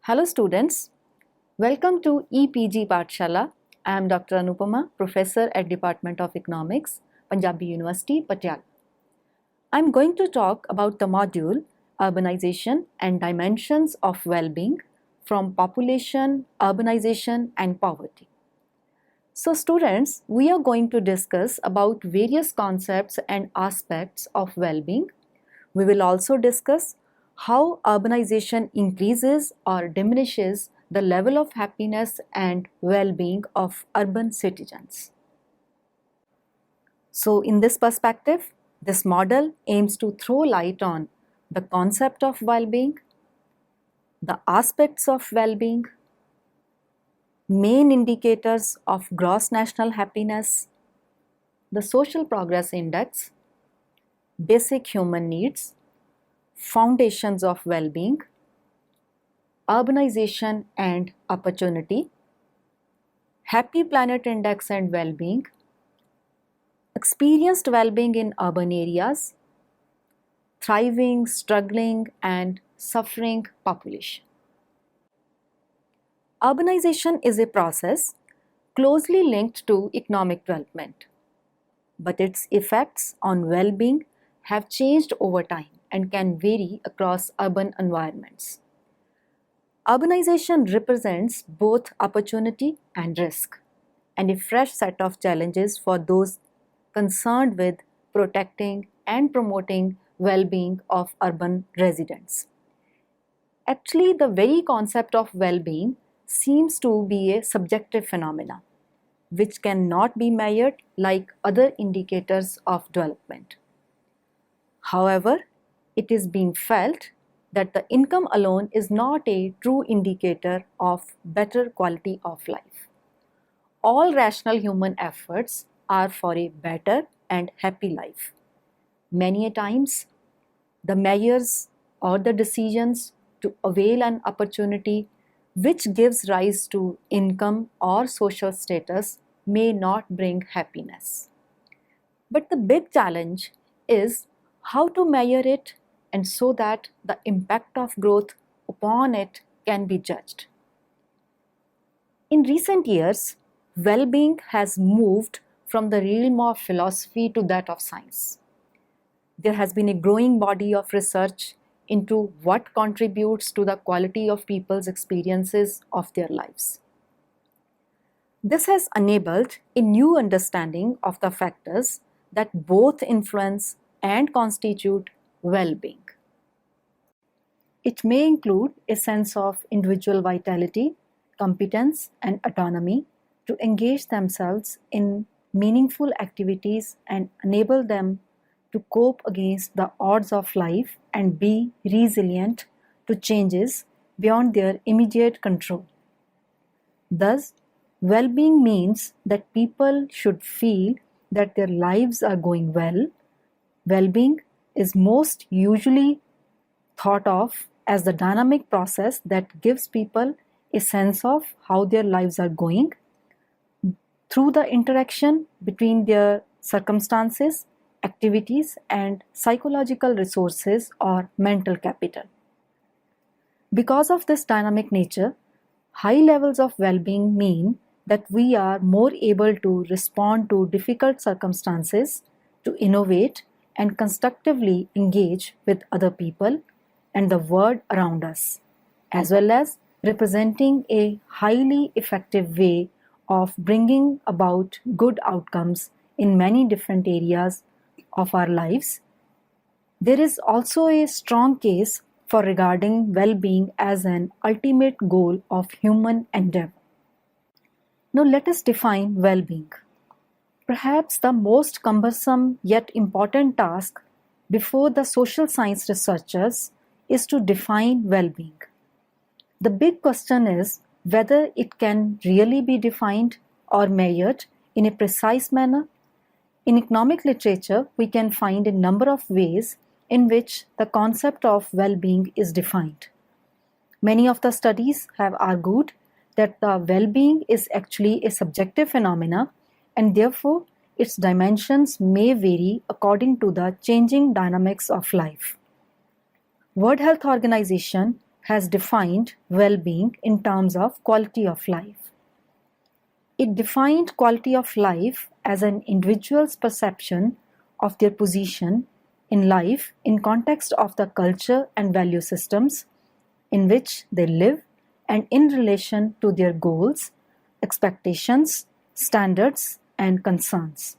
Hello students, welcome to EPG Pathshala. I am Dr. Anupama, Professor at Department of Economics, Punjabi University, Patiala. I am going to talk about the module Urbanization and Dimensions of Well-being from Population, Urbanization and Poverty. So students, we are going to discuss about various concepts and aspects of well-being. We will also discuss how urbanization increases or diminishes the level of happiness and well-being of urban citizens. So in this perspective, this model aims to throw light on the concept of well-being, the aspects of well-being, main indicators of gross national happiness, the social progress index, basic human needs, foundations of well-being, urbanization and opportunity, happy planet index and well-being, experienced well-being in urban areas, thriving, struggling and suffering population. Urbanization is a process closely linked to economic development, but its effects on well-being have changed over time and can vary across urban environments. Urbanization represents both opportunity and risk, and a fresh set of challenges for those concerned with protecting and promoting well-being of urban residents. Actually, the very concept of well-being seems to be a subjective phenomena, which cannot be measured like other indicators of development. However, it is being felt that the income alone is not a true indicator of better quality of life. All rational human efforts are for a better and happy life. Many a times, the measures or the decisions to avail an opportunity which gives rise to income or social status may not bring happiness. But the big challenge is how to measure it and so that the impact of growth upon it can be judged. In recent years, well-being has moved from the realm of philosophy to that of science. There has been a growing body of research into what contributes to the quality of people's experiences of their lives. This has enabled a new understanding of the factors that both influence and constitute well-being. It may include a sense of individual vitality, competence, and autonomy to engage themselves in meaningful activities and enable them to cope against the odds of life and be resilient to changes beyond their immediate control. Thus, well-being means that people should feel that their lives are going well. Well-being is most usually thought of as the dynamic process that gives people a sense of how their lives are going through the interaction between their circumstances, activities, and psychological resources or mental capital. Because of this dynamic nature, high levels of well-being mean that we are more able to respond to difficult circumstances, to innovate and constructively engage with other people and the world around us, as well as representing a highly effective way of bringing about good outcomes in many different areas of our lives. There is also a strong case for regarding well-being as an ultimate goal of human endeavor. Now let us define well-being. Perhaps the most cumbersome yet important task before the social science researchers is to define well-being. The big question is whether it can really be defined or measured in a precise manner. In economic literature, we can find a number of ways in which the concept of well-being is defined. Many of the studies have argued that the well-being is actually a subjective phenomena and therefore its dimensions may vary according to the changing dynamics of life. World Health Organization has defined well-being in terms of quality of life. It defined quality of life as an individual's perception of their position in life in context of the culture and value systems in which they live and in relation to their goals, expectations, standards, and concerns.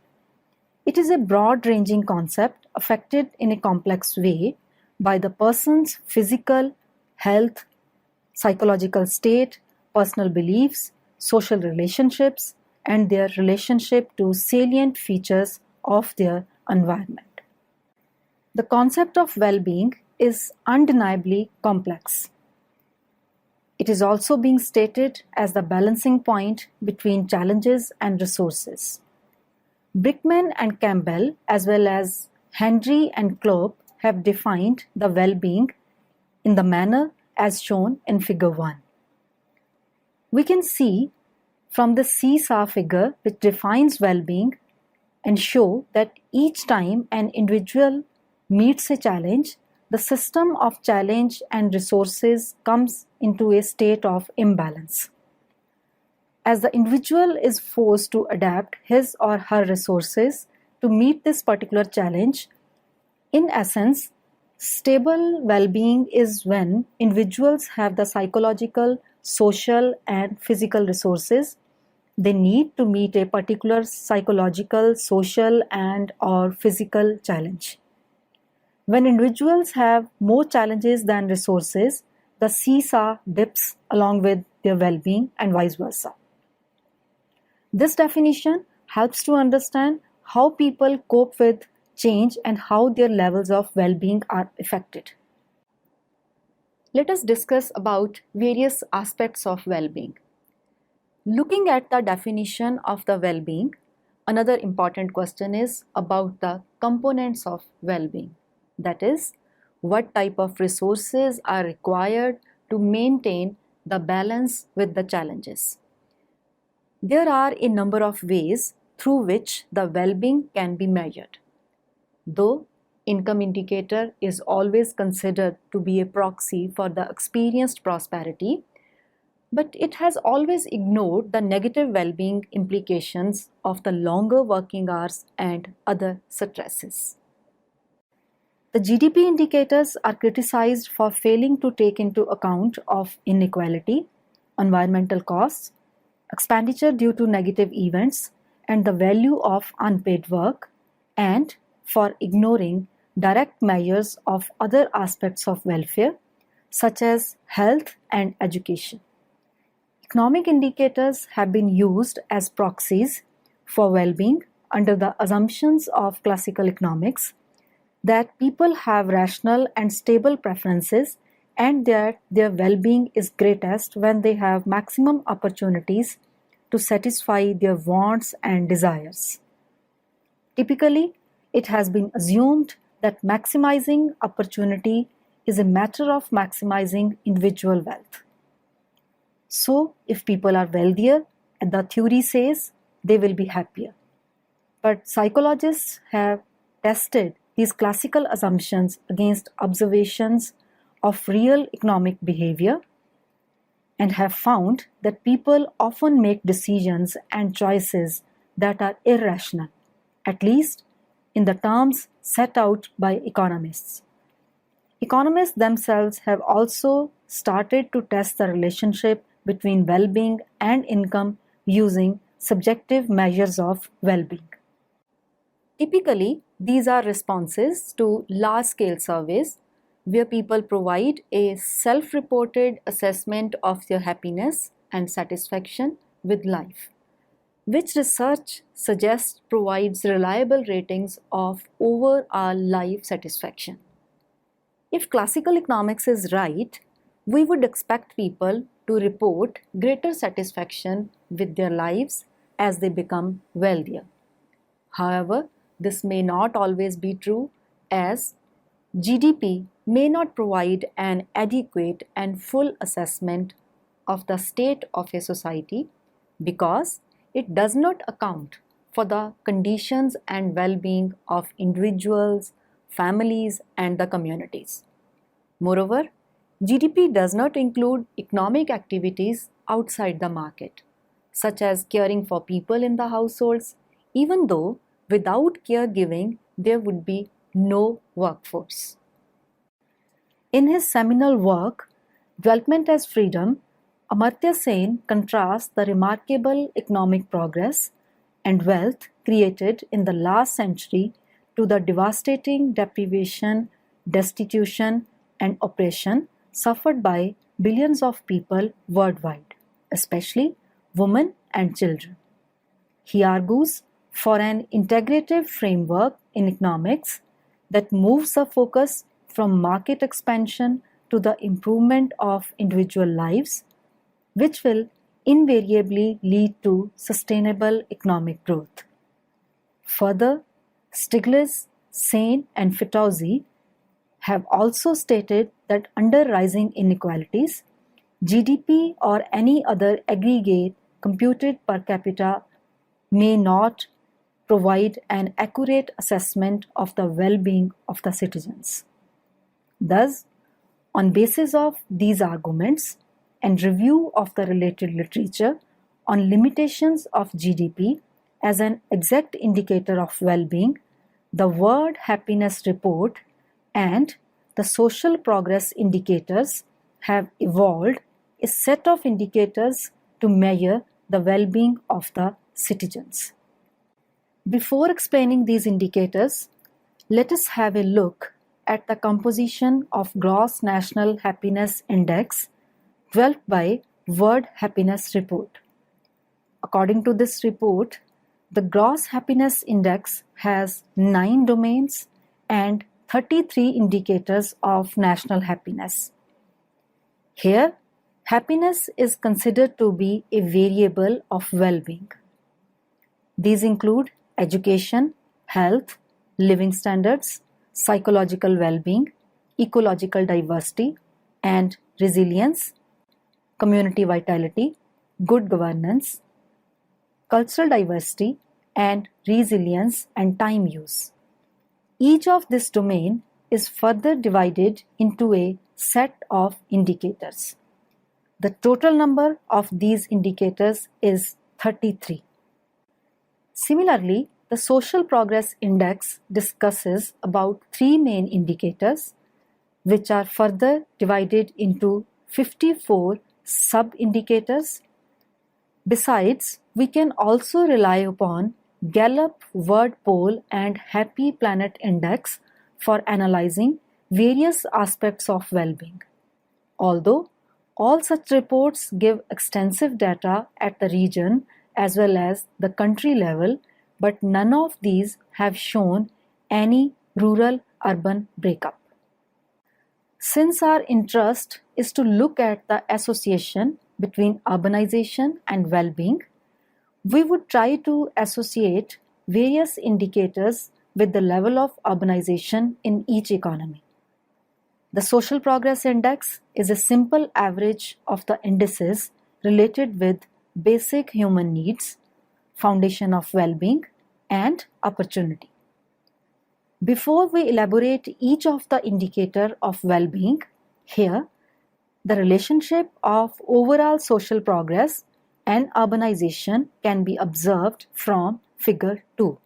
It is a broad-ranging concept affected in a complex way by the person's physical, health, psychological state, personal beliefs, social relationships, and their relationship to salient features of their environment. The concept of well-being is undeniably complex. It is also being stated as the balancing point between challenges and resources. Brickman and Campbell, as well as Henry and Klopp, have defined the well-being in the manner as shown in Figure 1. We can see from the seesaw figure which defines well-being and show that each time an individual meets a challenge, the system of challenge and resources comes into a state of imbalance. As the individual is forced to adapt his or her resources to meet this particular challenge, in essence, stable well-being is when individuals have the psychological, social, and physical resources they need to meet a particular psychological, social, and/or physical challenge. When individuals have more challenges than resources, the seesaw dips along with their well-being and vice versa. This definition helps to understand how people cope with change and how their levels of well-being are affected. Let us discuss about various aspects of well-being. Looking at the definition of the well-being, another important question is about the components of well-being. That is, what type of resources are required to maintain the balance with the challenges. There are a number of ways through which the well-being can be measured. Though income indicator is always considered to be a proxy for the experienced prosperity, but it has always ignored the negative well-being implications of the longer working hours and other stresses. The GDP indicators are criticized for failing to take into account of inequality, environmental costs, expenditure due to negative events, and the value of unpaid work, and for ignoring direct measures of other aspects of welfare, such as health and education. Economic indicators have been used as proxies for well-being under the assumptions of classical economics that people have rational and stable preferences and that their well-being is greatest when they have maximum opportunities to satisfy their wants and desires. Typically, it has been assumed that maximizing opportunity is a matter of maximizing individual wealth. So, if people are wealthier, and the theory says they will be happier. But psychologists have tested these classical assumptions against observations of real economic behavior and have found that people often make decisions and choices that are irrational, at least in the terms set out by economists. Economists themselves have also started to test the relationship between well-being and income using subjective measures of well-being. Typically, these are responses to large-scale surveys where people provide a self-reported assessment of their happiness and satisfaction with life, which research suggests provides reliable ratings of overall life satisfaction. If classical economics is right, we would expect people to report greater satisfaction with their lives as they become wealthier. However, this may not always be true, as GDP may not provide an adequate and full assessment of the state of a society because it does not account for the conditions and well-being of individuals, families, and the communities. Moreover, GDP does not include economic activities outside the market, such as caring for people in the households, even though without caregiving there would be no workforce. In his seminal work, Development as Freedom, Amartya Sen contrasts the remarkable economic progress and wealth created in the last century to the devastating deprivation, destitution, and oppression suffered by billions of people worldwide, especially women and children. He argues for an integrative framework in economics that moves the focus from market expansion to the improvement of individual lives, which will invariably lead to sustainable economic growth. Further, Stiglitz, Sen, and Fitoussi have also stated that under rising inequalities, GDP or any other aggregate computed per capita may not provide an accurate assessment of the well-being of the citizens. Thus, on basis of these arguments and review of the related literature on limitations of GDP as an exact indicator of well-being, the World Happiness Report and the Social Progress Indicators have evolved a set of indicators to measure the well-being of the citizens. Before explaining these indicators, let us have a look at the composition of Gross National Happiness Index developed by World Happiness Report. According to this report, the Gross Happiness Index has 9 domains and 33 indicators of national happiness. Here, happiness is considered to be a variable of well-being. These include education, health, living standards, psychological well-being, ecological diversity and resilience, community vitality, good governance, cultural diversity and resilience and time use. Each of this domain is further divided into a set of indicators. The total number of these indicators is 33. Similarly, the Social Progress Index discusses about 3 main indicators, which are further divided into 54 sub-indicators. Besides, we can also rely upon Gallup World Poll and Happy Planet Index for analyzing various aspects of well-being. Although all such reports give extensive data at the region as well as the country level, but none of these have shown any rural-urban breakup. Since our interest is to look at the association between urbanization and well-being, we would try to associate various indicators with the level of urbanization in each economy. The Social Progress Index is a simple average of the indices related with basic human needs, foundation of well-being, and opportunity. Before we elaborate each of the indicator of well-being, here the relationship of overall social progress and urbanization can be observed from figure 2.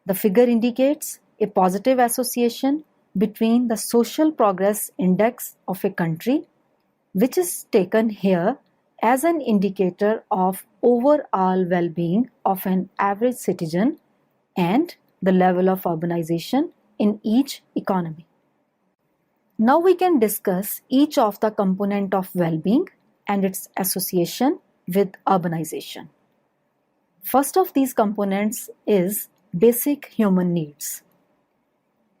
The figure indicates a positive association between the social progress index of a country, which is taken here as an indicator of overall well-being of an average citizen, and the level of urbanization in each economy. Now we can discuss each of the component of well-being and its association with urbanization. First of these components is basic human needs.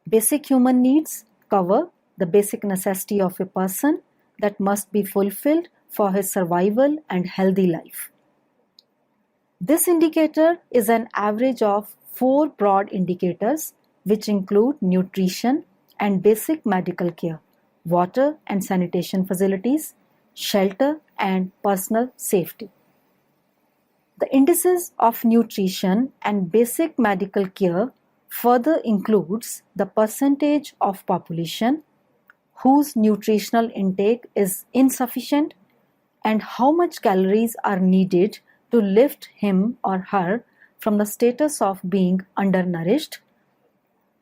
Basic human needs cover the basic necessity of a person that must be fulfilled for his survival and healthy life. This indicator is an average of 4 broad indicators which include nutrition and basic medical care, water and sanitation facilities, shelter and personal safety. The indices of nutrition and basic medical care further includes the percentage of population, whose nutritional intake is insufficient, and how much calories are needed to lift him or her from the status of being undernourished,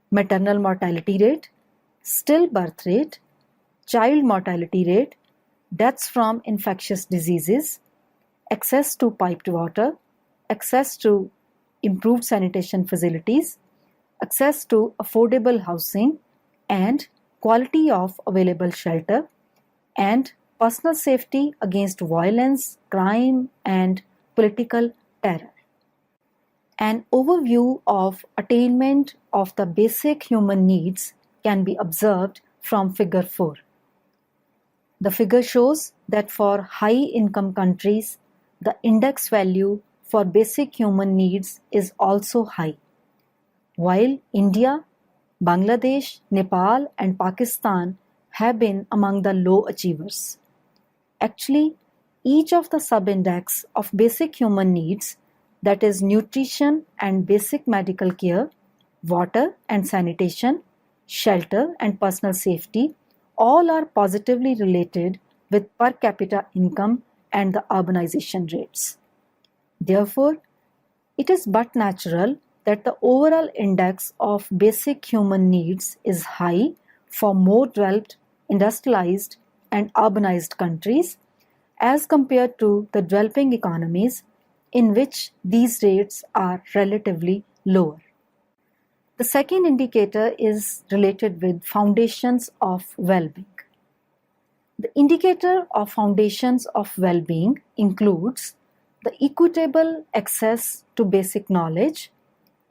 maternal mortality rate, stillbirth rate, child mortality rate, deaths from infectious diseases, access to piped water, access to improved sanitation facilities, access to affordable housing, and quality of available shelter, and personal safety against violence, crime, and political terror. An overview of attainment of the basic human needs can be observed from Figure 4. The figure shows that for high-income countries, the index value for basic human needs is also high, while India, Bangladesh, Nepal, and Pakistan have been among the low achievers. Actually, each of the sub-index of basic human needs, that is nutrition and basic medical care, water and sanitation, shelter and personal safety, all are positively related with per capita income and the urbanization rates. Therefore, it is but natural that the overall index of basic human needs is high for more developed, industrialized, and urbanized countries as compared to the developing economies in which these rates are relatively lower. The second indicator is related with foundations of well-being. The indicator of foundations of well-being includes the equitable access to basic knowledge,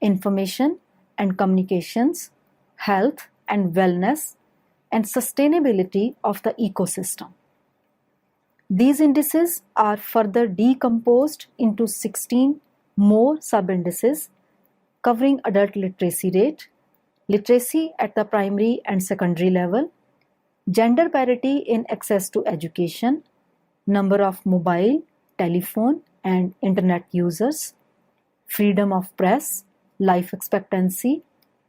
information and communications, health and wellness, and sustainability of the ecosystem. These indices are further decomposed into 16 more sub-indices covering adult literacy rate, literacy at the primary and secondary level, gender parity in access to education, number of mobile, telephone, and internet users, freedom of press, life expectancy,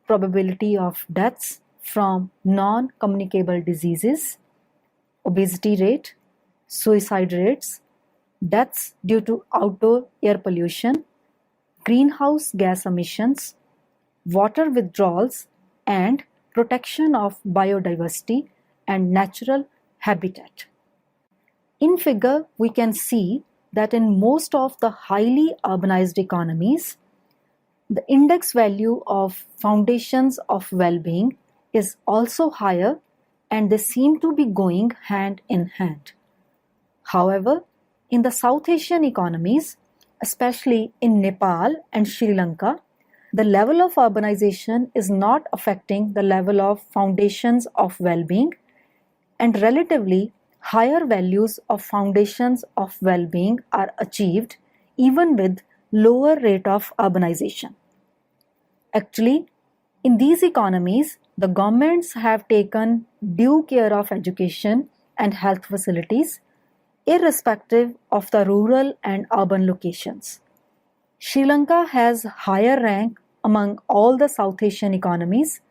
probability of deaths from non-communicable diseases, obesity rate, suicide rates, deaths due to outdoor air pollution, greenhouse gas emissions, water withdrawals, and protection of biodiversity and natural habitat. In figure, we can see that in most of the highly urbanized economies, the index value of foundations of well-being is also higher, and they seem to be going hand in hand. However, in the South Asian economies, especially in Nepal and Sri Lanka, the level of urbanization is not affecting the level of foundations of well-being, and relatively higher values of foundations of well-being are achieved even with lower rate of urbanization. Actually, in these economies, the governments have taken due care of education and health facilities, irrespective of the rural and urban locations. Sri Lanka has higher rank among all the South Asian economies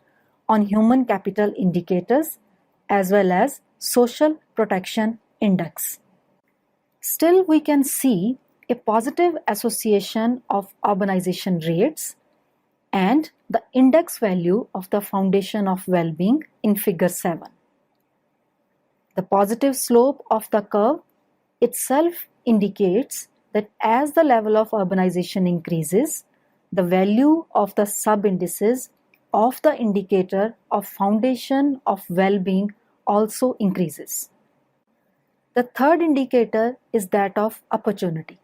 on human capital indicators as well as social protection index. Still, we can see a positive association of urbanization rates and the index value of the foundation of well-being in figure 7. The positive slope of the curve itself indicates that as the level of urbanization increases, the value of the sub-indices of the indicator of foundation of well-being also increases. The third indicator is that of opportunity.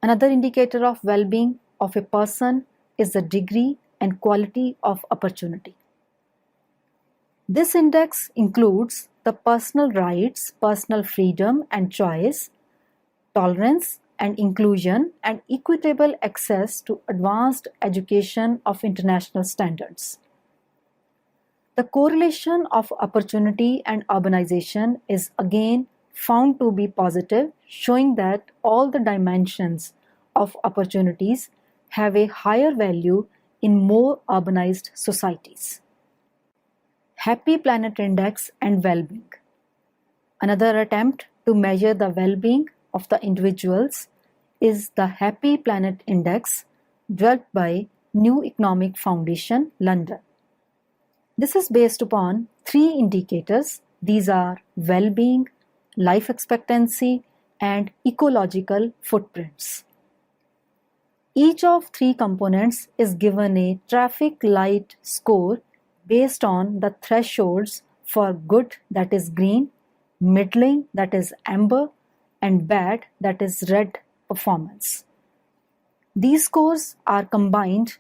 Another indicator of well-being of a person is the degree and quality of opportunity. This index includes the personal rights, personal freedom and choice, tolerance and inclusion, and equitable access to advanced education of international standards. The correlation of opportunity and urbanization is again found to be positive, showing that all the dimensions of opportunities have a higher value in more urbanized societies. Happy Planet Index and Well-being. Another attempt to measure the well-being of the individuals is the Happy Planet Index developed by New Economic Foundation, London. This is based upon three indicators. These are well-being, life expectancy, and ecological footprints. Each of three components is given a traffic light score based on the thresholds for good, that is green, middling, that is amber, and bad, that is red performance. These scores are combined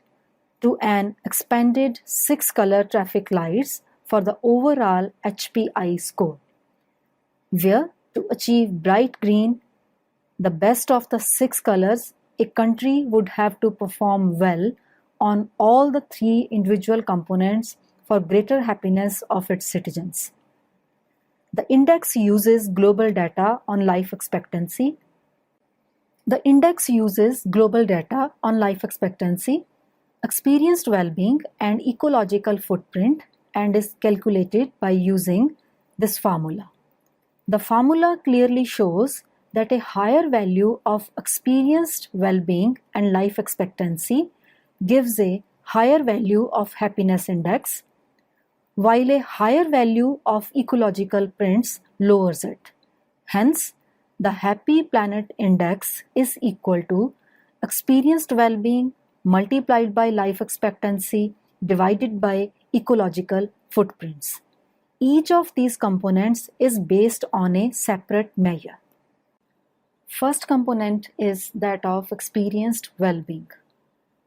to an expanded 6-color traffic lights for the overall HPI score, where to achieve bright green, the best of the 6 colors, a country would have to perform well on all the three individual components for greater happiness of its citizens. The index uses global data on life expectancy. Experienced well-being and ecological footprint, and is calculated by using this formula. The formula clearly shows that a higher value of experienced well-being and life expectancy gives a higher value of happiness index, while a higher value of ecological prints lowers it. Hence, the Happy Planet Index is equal to experienced well-being multiplied by life expectancy divided by ecological footprints. Each of these components is based on a separate measure. First component is that of experienced well-being.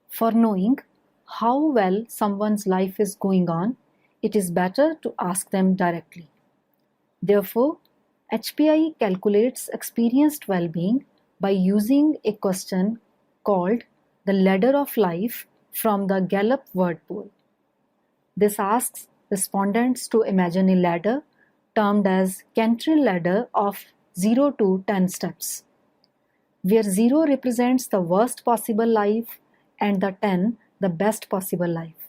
For knowing how well someone's life is going on, it is better to ask them directly. Therefore, HPI calculates experienced well-being by using a question called the ladder of life from the Gallup word pool. This asks respondents to imagine a ladder termed as Cantril ladder of 0 to 10 steps, where 0 represents the worst possible life and the 10 the best possible life.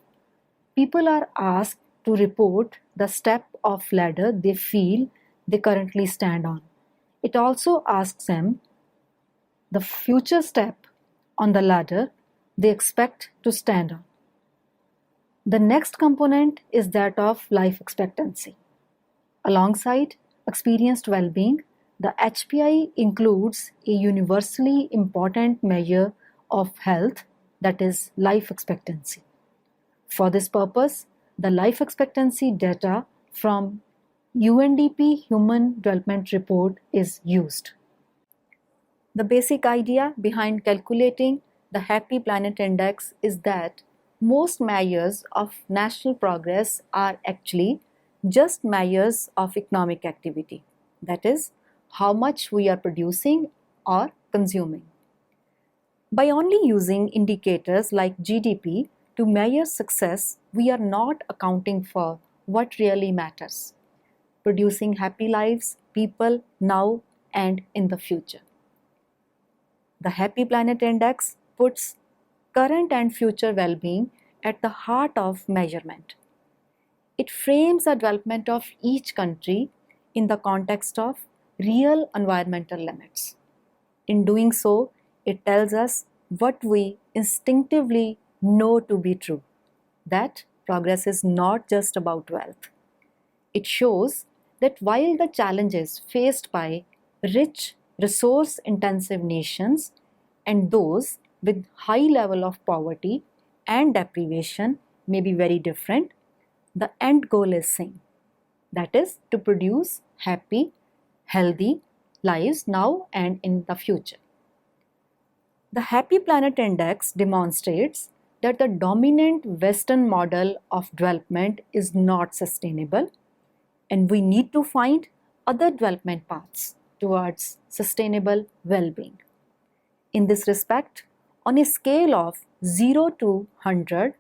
People are asked to report the step of ladder they feel they currently stand on. It also asks them the future step on the ladder they expect to stand on. The next component is that of life expectancy. Alongside experienced well-being, the HPI includes a universally important measure of health, that is life expectancy. For this purpose, the life expectancy data from UNDP Human Development Report is used. The basic idea behind calculating the Happy Planet Index is that most measures of national progress are actually just measures of economic activity, that is, how much we are producing or consuming. By only using indicators like GDP to measure success, we are not accounting for what really matters: producing happy lives, people now and in the future. The Happy Planet Index puts current and future well-being at the heart of measurement. It frames the development of each country in the context of real environmental limits. In doing so, it tells us what we instinctively know to be true, that progress is not just about wealth. It shows that while the challenges faced by rich, resource-intensive nations and those with high level of poverty and deprivation may be very different, the end goal is same, that is to produce happy, healthy lives now and in the future. The Happy Planet Index demonstrates that the dominant Western model of development is not sustainable, and we need to find other development paths towards sustainable well-being. In this respect, on a scale of 0 to 100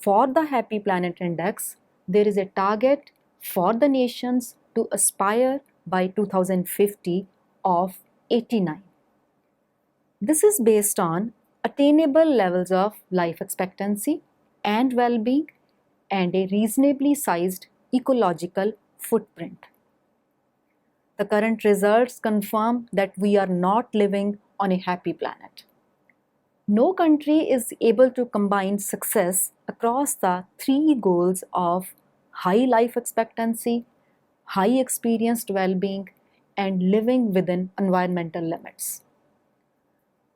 for the Happy Planet Index, there is a target for the nations to aspire by 2050 of 89. This is based on attainable levels of life expectancy and well-being and a reasonably sized ecological footprint. The current results confirm that we are not living on a happy planet. No country is able to combine success across the three goals of high life expectancy, high experienced well-being, and living within environmental limits.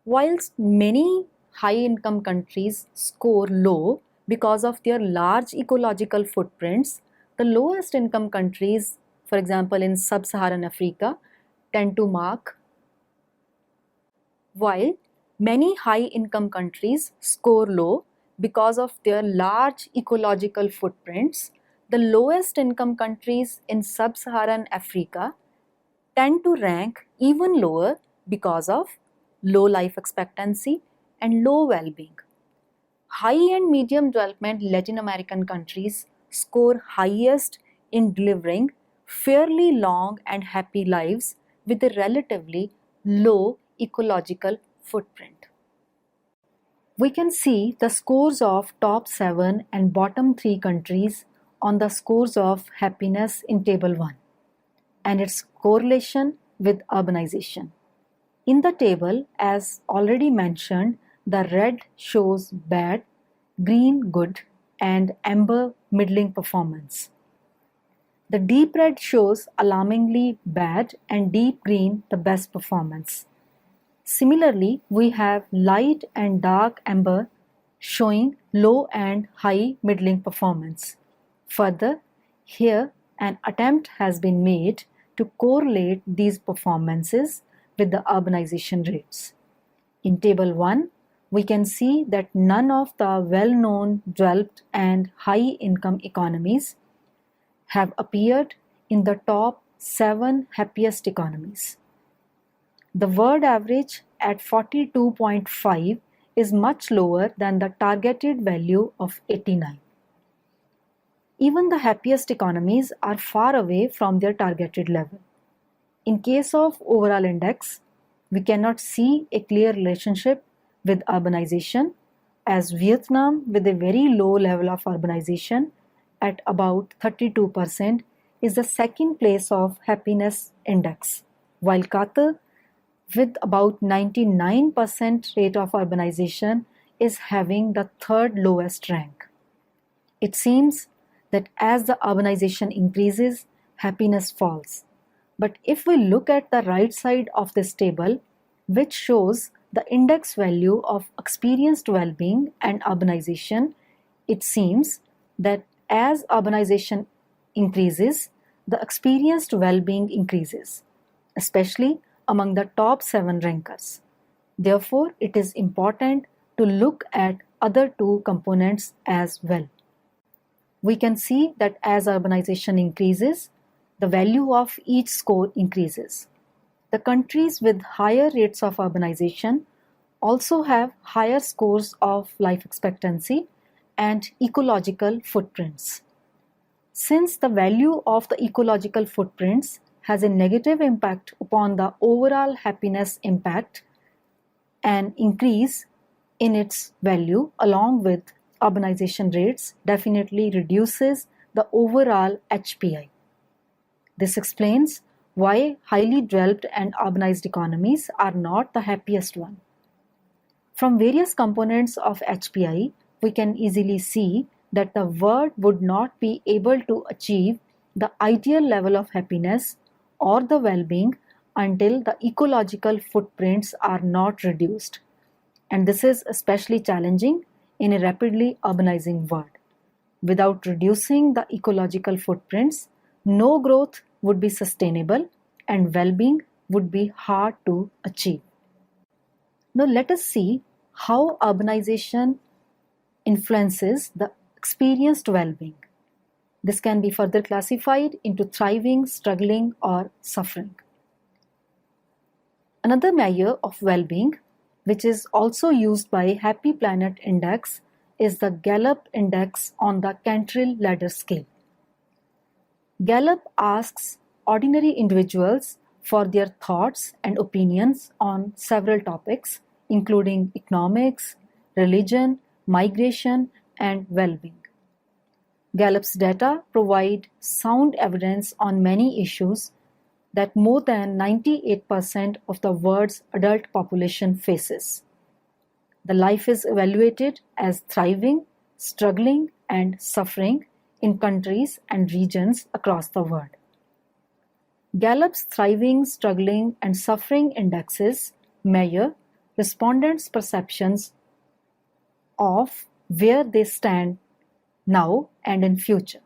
Whilst many high-income countries score low because of their large ecological footprints, the lowest income countries, for example in sub-Saharan Africa, tend to mark, while many high-income countries score low because of their large ecological footprints, the lowest income countries in sub-Saharan Africa tend to rank even lower because of low life expectancy and low well-being. High and medium development Latin American countries score highest in delivering fairly long and happy lives with a relatively low ecological footprint. We can see the scores of top 7 and bottom 3 countries on the scores of happiness in table 1 and its correlation with urbanization. In the table, as already mentioned, the red shows bad, green good, and amber middling performance. The deep red shows alarmingly bad and deep green the best performance. Similarly, we have light and dark amber showing low and high middling performance. Further, here an attempt has been made to correlate these performances with the urbanization rates. In table 1, we can see that none of the well-known developed and high-income economies have appeared in the top 7 happiest economies. The world average at 42.5 is much lower than the targeted value of 89. Even the happiest economies are far away from their targeted level. In case of overall index, we cannot see a clear relationship with urbanization, as Vietnam, with a very low level of urbanization at about 32%, is the second place of happiness index, while Qatar, with about 99% rate of urbanization, is having the third lowest rank. It seems that as the urbanization increases, happiness falls. But if we look at the right side of this table, which shows the index value of experienced well-being and urbanization, it seems that as urbanization increases, the experienced well-being increases, especially among the top 7 rankers. Therefore, it is important to look at other two components as well. We can see that as urbanization increases, the value of each score increases. The countries with higher rates of urbanization also have higher scores of life expectancy and ecological footprints. Since the value of the ecological footprints has a negative impact upon the overall happiness impact, an increase in its value along with urbanization rates definitely reduces the overall HPI. This explains why highly developed and urbanized economies are not the happiest one. From various components of HPI, we can easily see that the world would not be able to achieve the ideal level of happiness or the well-being until the ecological footprints are not reduced. And this is especially challenging in a rapidly urbanizing world. Without reducing the ecological footprints, no growth would be sustainable and well-being would be hard to achieve. Now let us see how urbanization influences the experienced well-being. This can be further classified into thriving, struggling, or suffering. Another measure of well-being, which is also used by Happy Planet Index, is the Gallup Index on the Cantril Ladder Scale. Gallup asks ordinary individuals for their thoughts and opinions on several topics, including economics, religion, migration, and well-being. Gallup's data provide sound evidence on many issues that more than 98% of the world's adult population faces. The life is evaluated as thriving, struggling, and suffering in countries and regions across the world. Gallup's thriving, struggling, and suffering indexes measure respondents' perceptions of where they stand now and in future.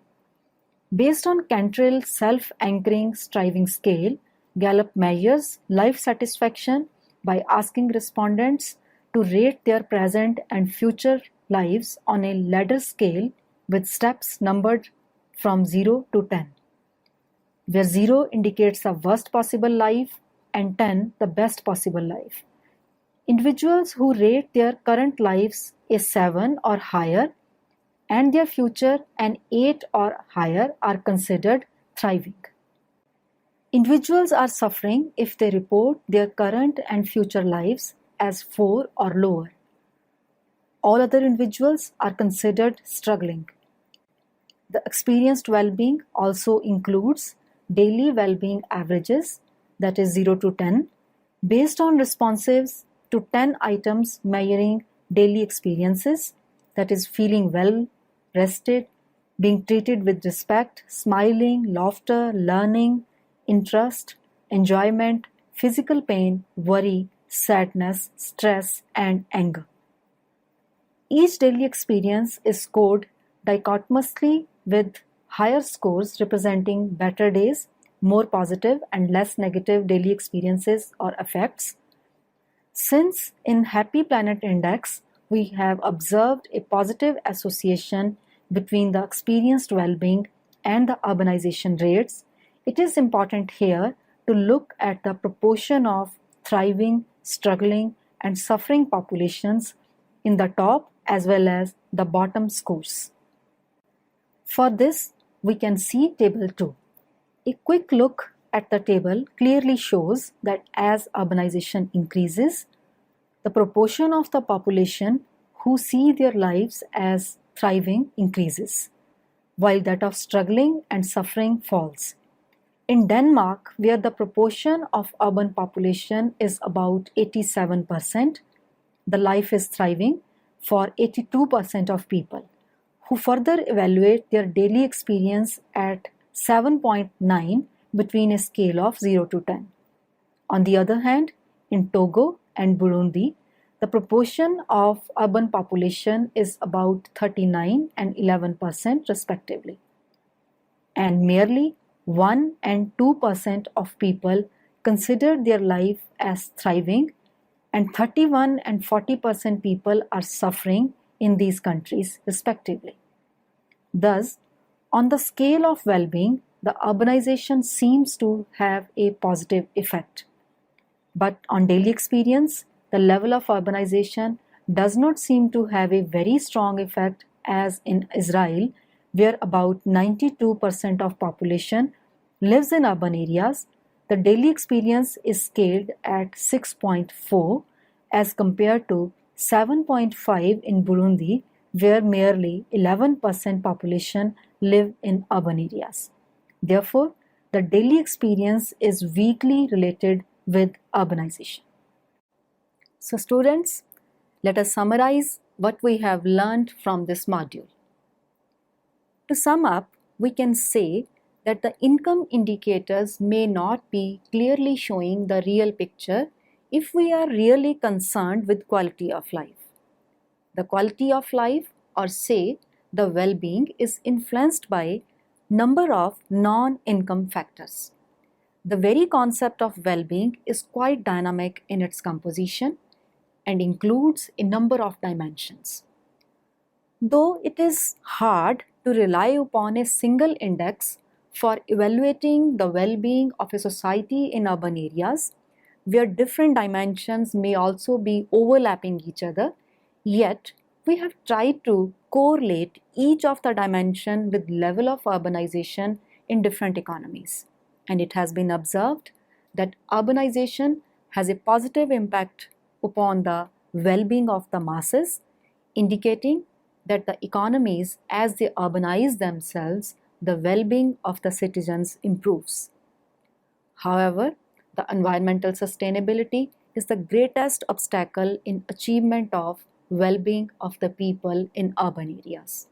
Based on Cantrill's self-anchoring striving scale, Gallup measures life satisfaction by asking respondents to rate their present and future lives on a ladder scale with steps numbered from 0 to 10, where 0 indicates the worst possible life and 10 the best possible life. Individuals who rate their current lives a 7 or higher and their future an 8 or higher are considered thriving. Individuals are suffering if they report their current and future lives as 4 or lower. All other individuals are considered struggling. The experienced well-being also includes daily well-being averages, that is 0 to 10, based on responses to 10 items measuring daily experiences, that is feeling well, rested, being treated with respect, smiling, laughter, learning, interest, enjoyment, physical pain, worry, sadness, stress, and anger. Each daily experience is scored dichotomously with higher scores representing better days, more positive and less negative daily experiences or effects. Since in Happy Planet Index, we have observed a positive association between the experienced well-being and the urbanization rates, it is important here to look at the proportion of thriving, struggling, and suffering populations in the top as well as the bottom scores. For this, we can see Table 2. A quick look at the table clearly shows that as urbanization increases, the proportion of the population who see their lives as thriving increases, while that of struggling and suffering falls. In Denmark, where the proportion of urban population is about 87%, the life is thriving for 82% of people, who further evaluate their daily experience at 7.9 between a scale of 0 to 10. On the other hand, in Togo and Burundi, the proportion of urban population is about 39 and 11% respectively, and merely 1 and 2% of people consider their life as thriving, and 31 and 40% people are suffering in these countries respectively. Thus, on the scale of well-being, the urbanization seems to have a positive effect. But on daily experience, the level of urbanization does not seem to have a very strong effect as in Israel, where about 92% of population lives in urban areas. The daily experience is scaled at 6.4 as compared to 7.5 in Burundi, where merely 11% population live in urban areas. Therefore, the daily experience is weakly related with urbanization. So students, let us summarize what we have learned from this module. To sum up, we can say that the income indicators may not be clearly showing the real picture if we are really concerned with quality of life. The quality of life, or say the well-being, is influenced by number of non-income factors. The very concept of well-being is quite dynamic in its composition and includes a number of dimensions. Though it is hard to rely upon a single index for evaluating the well-being of a society in urban areas, where different dimensions may also be overlapping each other, yet we have tried to correlate each of the dimension with level of urbanization in different economies. And it has been observed that urbanization has a positive impact upon the well-being of the masses, indicating that the economies, as they urbanize themselves, the well-being of the citizens improves. However, the environmental sustainability is the greatest obstacle in achievement of well-being of the people in urban areas.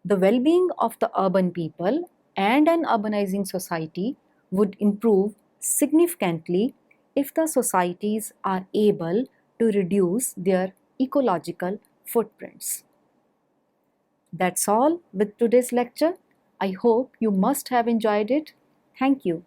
The well-being of the urban people and an urbanizing society would improve significantly if the societies are able to reduce their ecological footprints. That's all with today's lecture. I hope you must have enjoyed it. Thank you.